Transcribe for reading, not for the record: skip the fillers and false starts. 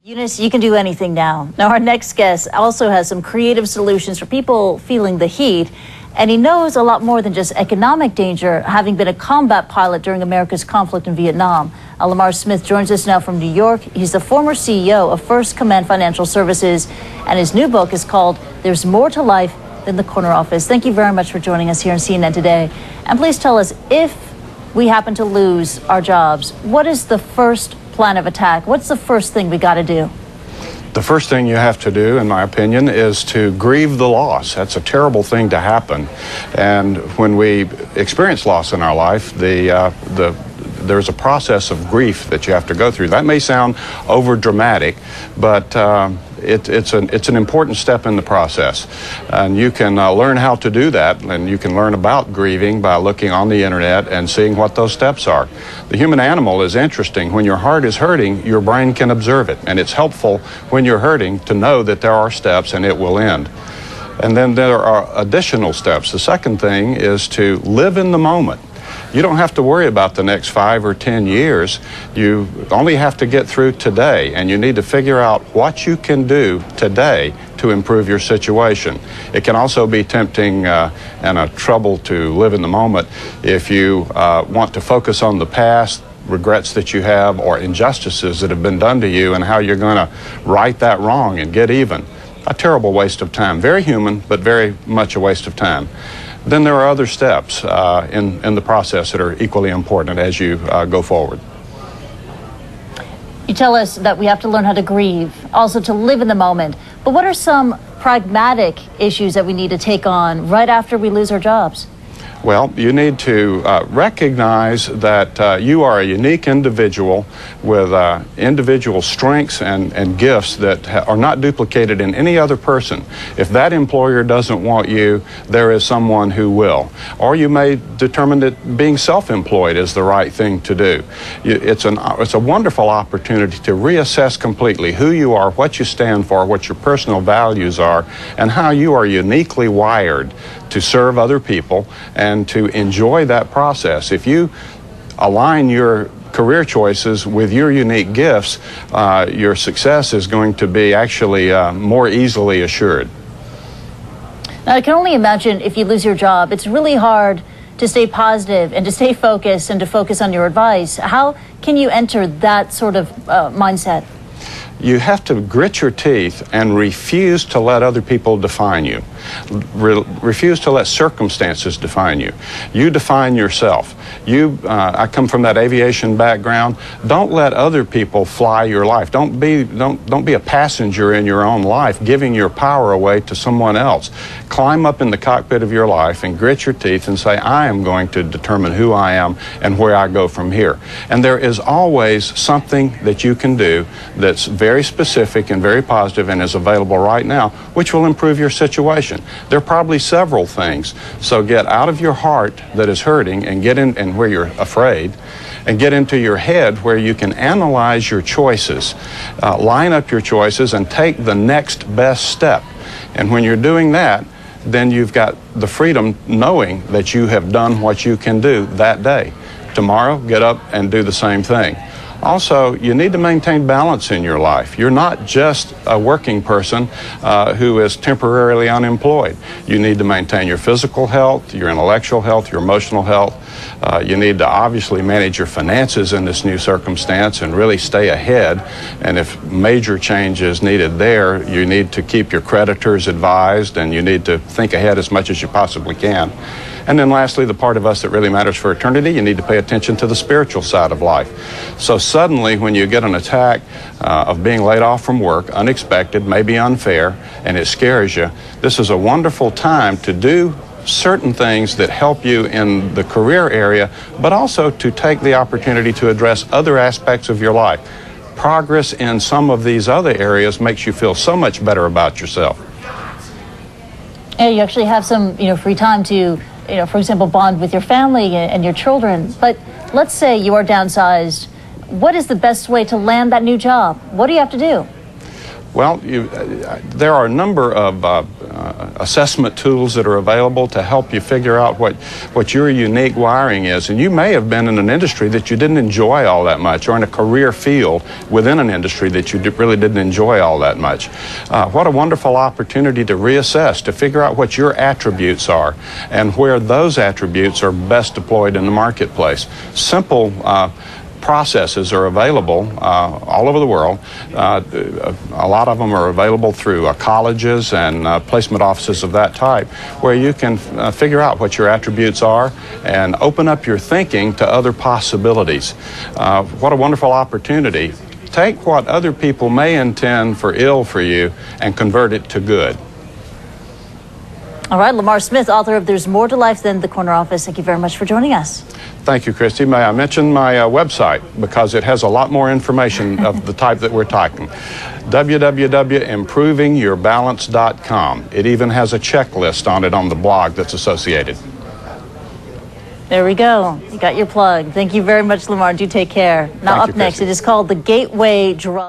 Eunice, you can do anything now. Now, our next guest also has some creative solutions for people feeling the heat, and he knows a lot more than just economic danger, having been a combat pilot during America's conflict in Vietnam. Lamar Smith joins us now from New York. He's the former CEO of First Command Financial Services, and his new book is called There's More to Life Than the Corner Office. Thank you very much for joining us here on CNN Today. And please tell us, if we happen to lose our jobs, what is the first plan of attack? What's the first thing we got to do? The first thing you have to do, in my opinion, is to grieve the loss. That's a terrible thing to happen. And when we experience loss in our life, there's a process of grief that you have to go through. That may sound over dramatic, but it's an important step in the process. And you can learn how to do that, and you can learn about grieving by looking on the internet and seeing what those steps are. The human animal is interesting. When your heart is hurting, your brain can observe it, and it's helpful when you're hurting to know that there are steps and it will end. And then there are additional steps. The second thing is to live in the moment. You don't have to worry about the next 5 or 10 years. You only have to get through today, and you need to figure out what you can do today to improve your situation. It can also be tempting and a trouble to live in the moment if you want to focus on the past, regrets that you have, or injustices that have been done to you, and how you're going to right that wrong and get even. A terrible waste of time. Very human, but very much a waste of time. Then there are other steps in the process that are equally important as you go forward. You tell us that we have to learn how to grieve, also to live in the moment. But what are some pragmatic issues that we need to take on right after we lose our jobs? Well, you need to recognize that you are a unique individual with individual strengths and gifts that are not duplicated in any other person. If that employer doesn't want you, there is someone who will. Or you may determine that being self-employed is the right thing to do. It's a wonderful opportunity to reassess completely who you are, what you stand for, what your personal values are, and how you are uniquely wired to serve other people and to enjoy that process. If you align your career choices with your unique gifts, your success is going to be actually more easily assured. Now, I can only imagine if you lose your job, it's really hard to stay positive and to stay focused and to focus on your advice. How can you enter that sort of mindset? You have to grit your teeth and refuse to let other people define you. Refuse to let circumstances define you. You define yourself. I come from that aviation background. Don't let other people fly your life. Don't be a passenger in your own life, giving your power away to someone else. Climb up in the cockpit of your life and grit your teeth and say, I am going to determine who I am and where I go from here. And there is always something that you can do that's very specific and very positive and is available right now, which will improve your situation. There are probably several things. So get out of your heart that is hurting and get in, and where you're afraid, and get into your head where you can analyze your choices, line up your choices, and take the next best step. And when you're doing that, then you've got the freedom knowing that you have done what you can do that day. Tomorrow, get up and do the same thing. Also, you need to maintain balance in your life. You're not just a working person who is temporarily unemployed. You need to maintain your physical health, your intellectual health, your emotional health. You need to obviously manage your finances in this new circumstance and really stay ahead. And if major change is needed there, you need to keep your creditors advised, and you need to think ahead as much as you possibly can. And then lastly, the part of us that really matters for eternity, you need to pay attention to the spiritual side of life. So suddenly when you get an attack of being laid off from work, unexpected, maybe unfair, and it scares you, this is a wonderful time to do certain things that help you in the career area, but also to take the opportunity to address other aspects of your life. Progress in some of these other areas makes you feel so much better about yourself. And you actually have some, free time to, for example, bond with your family and your children. But let's say you are downsized. What is the best way to land that new job? What do you have to do? Well, there are a number of assessment tools that are available to help you figure out what your unique wiring is. And you may have been in an industry that you didn't enjoy all that much, or in a career field within an industry that you really didn't enjoy all that much. What a wonderful opportunity to reassess, to figure out what your attributes are and where those attributes are best deployed in the marketplace. Simple processes are available all over the world. A lot of them are available through colleges and placement offices of that type, where you can figure out what your attributes are and open up your thinking to other possibilities. What a wonderful opportunity. Take what other people may intend for ill for you and convert it to good. All right, Lamar Smith, author of There's More to Life Than the Corner Office. Thank you very much for joining us. Thank you, Christy. May I mention my website, because it has a lot more information of the type that we're talking. www.improvingyourbalance.com. It even has a checklist on it on the blog that's associated. There we go. You got your plug. Thank you very much, Lamar. Do take care. Now, up next, it is called the Gateway Drug.